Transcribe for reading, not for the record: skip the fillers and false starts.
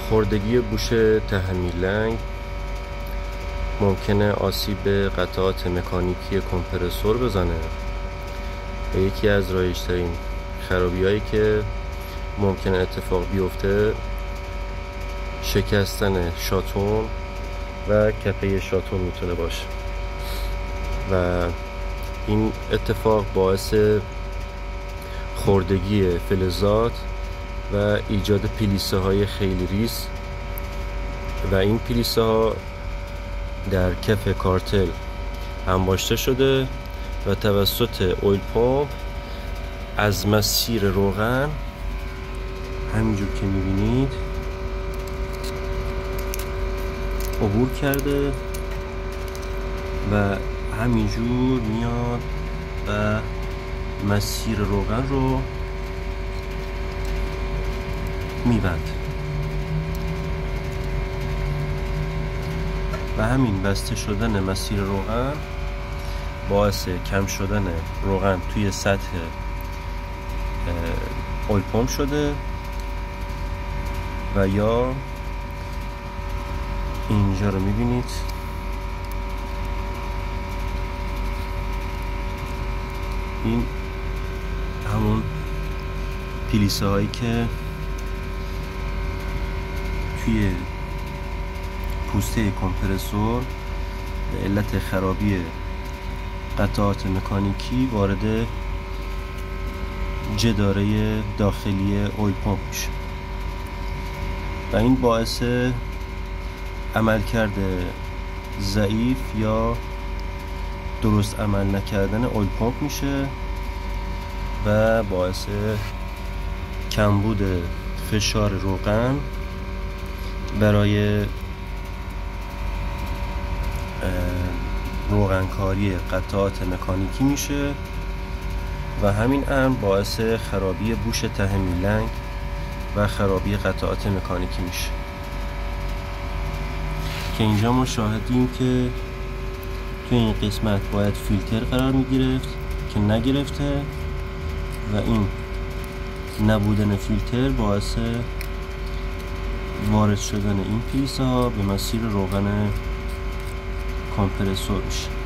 خوردگی بوش تحمیلنگ ممکنه آسیب به قطعات مکانیکی کمپرسور بزنه و یکی از رایج‌ترین خرابی‌هایی که ممکنه اتفاق بیفته شکستن شاتون و کپه شاتون میتونه باشه و این اتفاق باعث خوردگی فلزات و ایجاد پلیسه های خیلی ریز و این پلیسه ها در کف کارتل انباشته شده و توسط اویل پمپ از مسیر روغن همینجور که میبینید عبور کرده و همینجور میاد و مسیر روغن رو میبند و همین بسته شدن مسیر روغن باعث کم شدن روغن توی سطح اویل پمپ شده و یا اینجا رو میبینید این همون پلیسه هایی که توی پوسته کمپرسور به علت خرابی قطعات مکانیکی وارد جداره داخلی اویل پمپ میشه و این باعث عملکرد ضعیف یا درست عمل نکردن اویل پمپ میشه و باعث کمبود فشار روغن برای روغنکاری قطعات مکانیکی میشه و همین امر باعث خرابی بوش تحمیلنگ و خرابی قطعات مکانیکی میشه که اینجا ما شاهدیم که توی این قسمت باید فیلتر قرار میگرفت که نگرفته و این نبودن فیلتر باعث وارد شدن این پلیسه ها به مسیر روغن کمپرسور میشه.